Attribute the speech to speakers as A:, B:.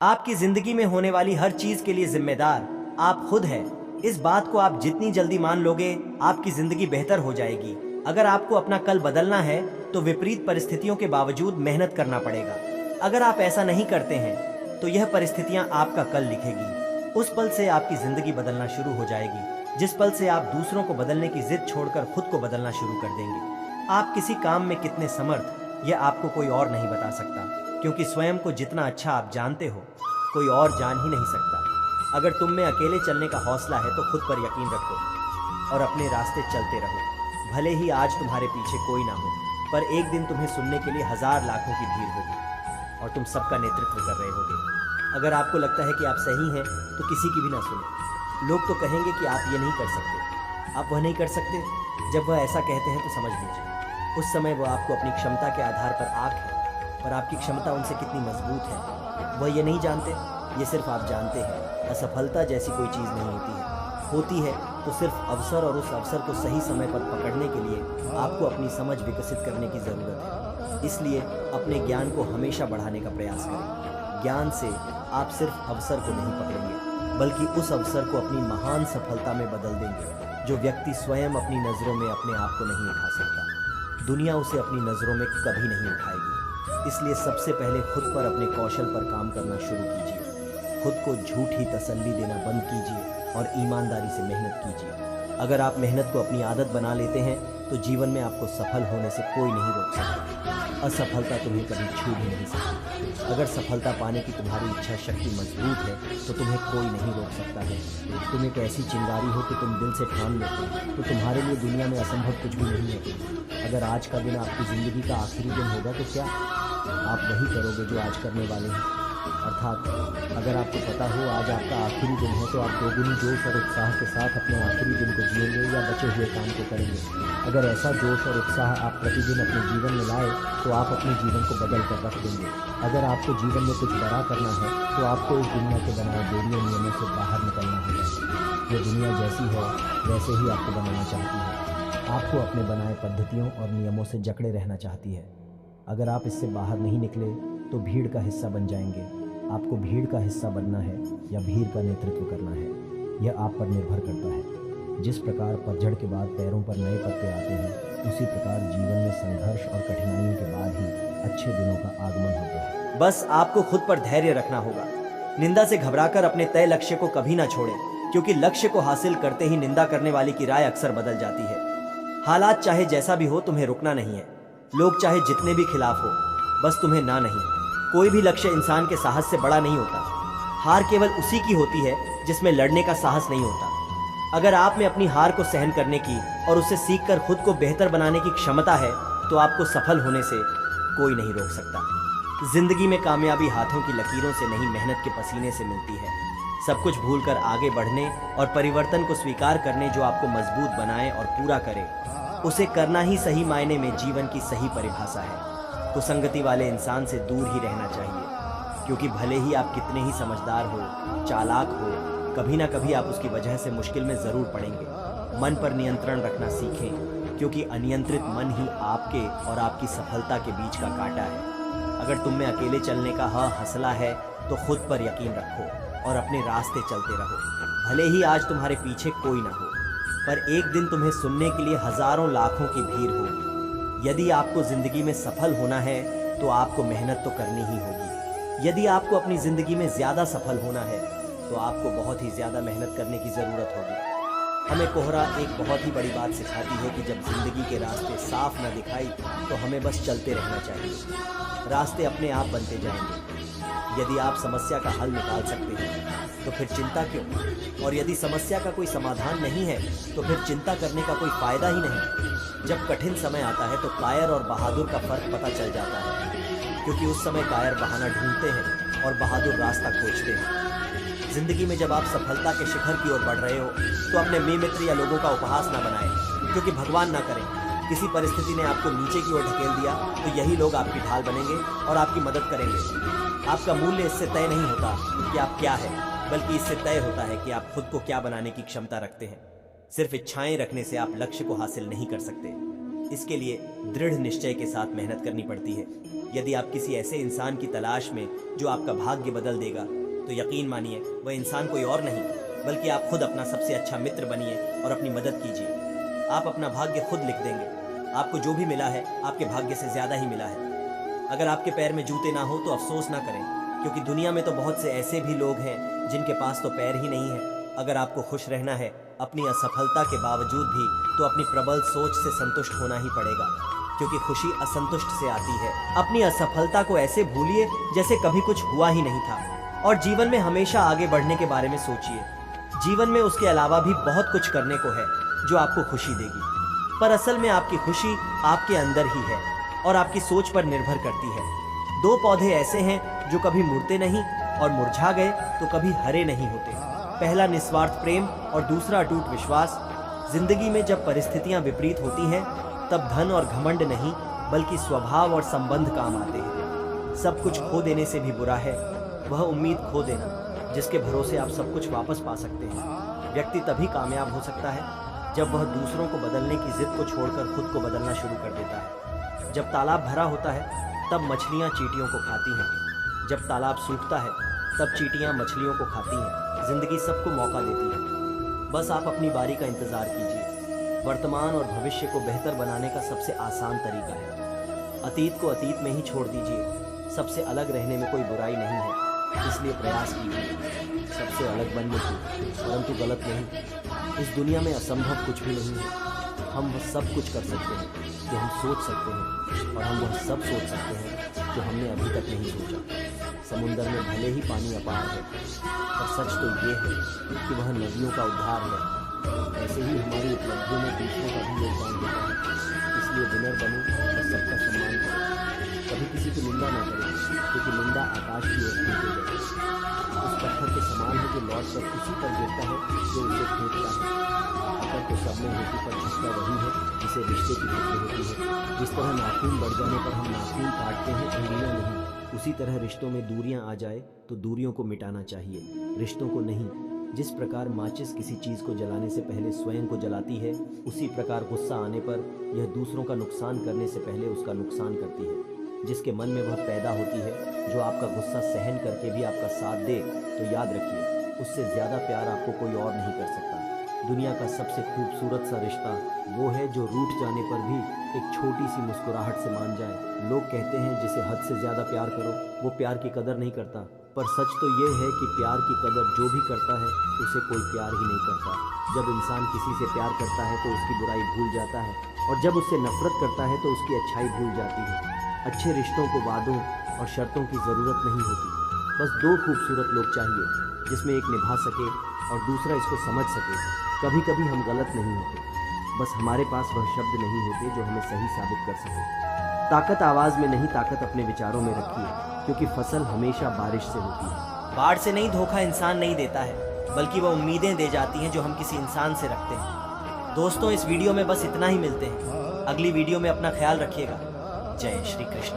A: आपकी जिंदगी में होने वाली हर चीज के लिए जिम्मेदार आप खुद हैं। इस बात को आप जितनी जल्दी मान लोगे, आपकी जिंदगी बेहतर हो जाएगी। अगर आपको अपना कल बदलना है तो विपरीत परिस्थितियों के बावजूद मेहनत करना पड़ेगा। अगर आप ऐसा नहीं करते हैं तो यह परिस्थितियां आपका कल लिखेगी। उस पल से आपकी जिंदगी बदलना शुरू हो जाएगी, जिस पल से आप दूसरों को बदलने की जिद छोड़कर खुद को बदलना शुरू कर देंगे। आप किसी काम में कितने समर्थ, यह आपको कोई और नहीं बता सकता, क्योंकि स्वयं को जितना अच्छा आप जानते हो कोई और जान ही नहीं सकता। अगर तुम में अकेले चलने का हौसला है तो खुद पर यकीन रखो और अपने रास्ते चलते रहो। भले ही आज तुम्हारे पीछे कोई ना हो, पर एक दिन तुम्हें सुनने के लिए हजार लाखों की भीड़ होगी और तुम सबका नेतृत्व कर रहे होगे। अगर आपको लगता है कि आप सही हैं तो किसी की भी ना सुने। लोग तो कहेंगे कि आप ये नहीं कर सकते, आप वह नहीं कर सकते। जब वह ऐसा कहते हैं तो समझ लीजिए उस समय वह आपको अपनी क्षमता के आधार पर आंक है, पर आपकी क्षमता उनसे कितनी मजबूत है वह ये नहीं जानते। ये सिर्फ आप जानते हैं। असफलता जैसी कोई चीज़ नहीं होती है तो सिर्फ अवसर, और उस अवसर को सही समय पर पकड़ने के लिए आपको अपनी समझ विकसित करने की ज़रूरत है। इसलिए अपने ज्ञान को हमेशा बढ़ाने का प्रयास करें। ज्ञान से आप सिर्फ अवसर को नहीं पकड़ेंगे, बल्कि उस अवसर को अपनी महान सफलता में बदल देंगे। जो व्यक्ति स्वयं अपनी नज़रों में अपने आप को नहीं उठा सकता, दुनिया उसे अपनी नज़रों में कभी नहीं उठाएगी। इसलिए सबसे पहले खुद पर, अपने कौशल पर काम करना शुरू कीजिए। खुद को झूठी तसल्ली देना बंद कीजिए और ईमानदारी से मेहनत कीजिए। अगर आप मेहनत को अपनी आदत बना लेते हैं तो जीवन में आपको सफल होने से कोई नहीं रोक सकता। असफलता तुम्हें कभी छू भी नहीं सकती। अगर सफलता पाने की तुम्हारी इच्छा शक्ति मजबूत है तो तुम्हें कोई नहीं रोक सकता है। तुम एक ऐसी चिंगारी हो कि तुम दिल से ठान लो तो तुम्हारे लिए दुनिया में असंभव कुछ भी नहीं है। अगर आज का दिन आपकी ज़िंदगी का आखिरी दिन होगा तो क्या आप वही करोगे जो आज करने वाले हैं? अर्थात अगर आपको पता हो आज आपका आखिरी दिन है तो आप दोगुनी जोश और उत्साह के साथ अपने आखिरी दिन को जिएंगे या बचे हुए काम को करेंगे। अगर ऐसा जोश और उत्साह आप प्रतिदिन अपने जीवन में लाए तो आप अपने जीवन को बदल कर रख देंगे। अगर आपको जीवन में कुछ बड़ा करना है तो आपको इस दुनिया के बनाए बेड़ियों नियमों से बाहर निकलना होगा। ये दुनिया जैसी है वैसे ही आपको बनाना चाहती है, आपको अपने बनाए पद्धतियों और नियमों से जकड़े रहना चाहती है। अगर आप इससे बाहर नहीं निकले तो भीड़ का हिस्सा बन जाएंगे। आपको भीड़ का हिस्सा बनना है या भीड़ का नेतृत्व करना है, यह आप पर निर्भर करता है। जिस प्रकार पतझड़ के बाद पैरों पर नए पत्ते आते हैं, उसी प्रकार जीवन में संघर्ष और कठिनाइयों के बाद ही अच्छे दिनों का आगमन होता है। बस आपको खुद पर धैर्य रखना होगा। निंदा से घबराकर अपने तय लक्ष्य को कभी ना छोड़ें, क्योंकि लक्ष्य को हासिल करते ही निंदा करने वाले की राय अक्सर बदल जाती है। हालात चाहे जैसा भी हो, तुम्हें रुकना नहीं है। लोग चाहे जितने भी खिलाफ हो, बस तुम्हें ना नहीं। कोई भी लक्ष्य इंसान के साहस से बड़ा नहीं होता। हार केवल उसी की होती है जिसमें लड़ने का साहस नहीं होता। अगर आप में अपनी हार को सहन करने की और उससे सीखकर खुद को बेहतर बनाने की क्षमता है तो आपको सफल होने से कोई नहीं रोक सकता। जिंदगी में कामयाबी हाथों की लकीरों से नहीं, मेहनत के पसीने से मिलती है। सब कुछ भूलकर आगे बढ़ने और परिवर्तन को स्वीकार करने जो आपको मजबूत बनाए और पूरा करे, उसे करना ही सही मायने में जीवन की सही परिभाषा है। कुसंगति वाले इंसान से दूर ही रहना चाहिए, क्योंकि भले ही आप कितने ही समझदार हो, चालाक हो, कभी ना कभी आप उसकी वजह से मुश्किल में जरूर पड़ेंगे। मन पर नियंत्रण रखना सीखें, क्योंकि अनियंत्रित मन ही आपके और आपकी सफलता के बीच का कांटा है। अगर तुम में अकेले चलने का हौसला है तो खुद पर यकीन रखो और अपने रास्ते चलते रहो। भले ही आज तुम्हारे पीछे कोई ना हो, पर एक दिन तुम्हें सुनने के लिए हजारों लाखों की भीड़ होगी। यदि आपको जिंदगी में सफल होना है तो आपको मेहनत तो करनी ही होगी। यदि आपको अपनी जिंदगी में ज्यादा सफल होना है तो आपको बहुत ही ज्यादा मेहनत करने की जरूरत होगी। हमें कोहरा एक बहुत ही बड़ी बात सिखाती है कि जब जिंदगी के रास्ते साफ न दिखाई तो हमें बस चलते रहना चाहिए। रास्ते अपने आप बनते जाएंगे। यदि आप समस्या का हल निकाल सकते हैं तो फिर चिंता क्यों? और यदि समस्या का कोई समाधान नहीं है तो फिर चिंता करने का कोई फायदा ही नहीं। जब कठिन समय आता है तो कायर और बहादुर का फर्क पता चल जाता है, क्योंकि उस समय कायर बहाना ढूंढते हैं और बहादुर रास्ता खोजते हैं। जिंदगी में जब आप सफलता के शिखर की ओर बढ़ रहे हो तो अपने मित्र या लोगों का उपहास ना बनाएं, क्योंकि भगवान ना करें किसी परिस्थिति ने आपको नीचे की ओर ढकेल दिया तो यही लोग आपकी ढाल बनेंगे और आपकी मदद करेंगे। आपका मूल्य इससे तय नहीं होता कि आप क्या है, बल्कि इससे तय होता है कि आप खुद को क्या बनाने की क्षमता रखते हैं। सिर्फ इच्छाएं रखने से आप लक्ष्य को हासिल नहीं कर सकते। इसके लिए दृढ़ निश्चय के साथ मेहनत करनी पड़ती है। यदि आप किसी ऐसे इंसान की तलाश में जो आपका भाग्य बदल देगा, तो यकीन मानिए वह इंसान कोई और नहीं बल्कि आप खुद अपना सबसे अच्छा मित्र बनिए और अपनी मदद कीजिए। आप अपना भाग्य खुद लिख देंगे। आपको जो भी मिला है आपके भाग्य से ज़्यादा ही मिला है। अगर आपके पैर में जूते ना हो तो अफसोस ना करें, क्योंकि दुनिया में तो बहुत से ऐसे भी लोग हैं जिनके पास तो पैर ही नहीं है। अगर आपको खुश रहना है अपनी असफलता के बावजूद भी, तो अपनी प्रबल सोच से संतुष्ट होना ही पड़ेगा, क्योंकि खुशी असंतुष्ट से आती है। अपनी असफलता को ऐसे भूलिए जैसे कभी कुछ हुआ ही नहीं था, और जीवन में हमेशा आगे बढ़ने के बारे में सोचिए। जीवन में उसके अलावा भी बहुत कुछ करने को है जो आपको खुशी देगी, पर असल में आपकी खुशी आपके अंदर ही है और आपकी सोच पर निर्भर करती है। दो पौधे ऐसे हैं जो कभी मुड़ते नहीं और मुरझा गए तो कभी हरे नहीं होते। पहला निस्वार्थ प्रेम और दूसरा अटूट विश्वास। जिंदगी में जब परिस्थितियां विपरीत होती हैं तब धन और घमंड नहीं बल्कि स्वभाव और संबंध काम आते हैं। सब कुछ खो देने से भी बुरा है वह उम्मीद खो देना जिसके भरोसे आप सब कुछ वापस पा सकते हैं। व्यक्ति तभी कामयाब हो सकता है जब वह दूसरों को बदलने की जिद को छोड़कर खुद को बदलना शुरू कर देता है। जब तालाब भरा होता है तब मछलियां चींटियों को खाती हैं, जब तालाब सूखता है तब चींटियां मछलियों को खाती हैं। जिंदगी सबको मौका देती है, बस आप अपनी बारी का इंतजार कीजिए। वर्तमान और भविष्य को बेहतर बनाने का सबसे आसान तरीका है अतीत को अतीत में ही छोड़ दीजिए। सबसे अलग रहने में कोई बुराई नहीं है, इसलिए प्रयास कीजिए सबसे अलग बनने की, परंतु गलत नहीं। इस दुनिया में असंभव कुछ भी नहीं है। हम वह सब कुछ कर सकते हैं जो हम सोच सकते हैं, और हम वह सब सोच सकते हैं जो हमने अभी तक नहीं सोचा। समुंदर में भले ही पानी अपार है, पर सच तो ये है कि वह नदियों का उद्धार है। ऐसे ही हमारी उपलब्धियों में दूसरों का भी योगदान देता है, इसलिए विनर बनो और सबका सम्मान करो। कभी किसी की निंदा न करें, क्योंकि निंदा आकाश की ओर फेंकेगी। उस पत्थर के समान है जो लौट कर उसी पर गिरता है जो उसे फेंकता है। अकल तो सब में होती, पर झटका वही है जिसे रिश्ते की फिक्र होती है। जिस तरह नाखून बढ़ जाने पर हम नाखून काटते हैं, उंगलियां नहीं, उसी तरह रिश्तों में दूरियां आ जाए तो दूरियों को मिटाना चाहिए, रिश्तों को नहीं। जिस प्रकार माचिस किसी चीज़ को जलाने से पहले स्वयं को जलाती है, उसी प्रकार गुस्सा आने पर यह दूसरों का नुकसान करने से पहले उसका नुकसान करती है। जिसके मन में वह पैदा होती है, जो आपका गुस्सा सहन करके भी आपका साथ दे, तो याद रखिए उससे ज़्यादा प्यार आपको कोई और नहीं कर सकता। दुनिया का सबसे खूबसूरत सा रिश्ता वो है जो रूठ जाने पर भी एक छोटी सी मुस्कुराहट से मान जाए। लोग कहते हैं जिसे हद से ज़्यादा प्यार करो वो प्यार की कदर नहीं करता, पर सच तो ये है कि प्यार की कदर जो भी करता है उसे कोई प्यार ही नहीं करता। जब इंसान किसी से प्यार करता है तो उसकी बुराई भूल जाता है, और जब उससे नफरत करता है तो उसकी अच्छाई भूल जाती है। अच्छे रिश्तों को वादों और शर्तों की ज़रूरत नहीं होती, बस दो खूबसूरत लोग चाहिए जिसमें एक निभा सके और दूसरा इसको समझ सके। कभी कभी हम गलत नहीं होते, बस हमारे पास वह शब्द नहीं होते जो हमें सही साबित कर सके। ताकत आवाज़ में नहीं, ताकत अपने विचारों में रखिए, क्योंकि फसल हमेशा बारिश से होती है। बाढ़ से नहीं धोखा इंसान नहीं देता है, बल्कि वह उम्मीदें दे जाती हैं जो हम किसी इंसान से रखते हैं। दोस्तों, इस वीडियो में बस इतना ही। मिलते हैं अगली वीडियो में। अपना ख्याल रखिएगा। जय श्री कृष्ण।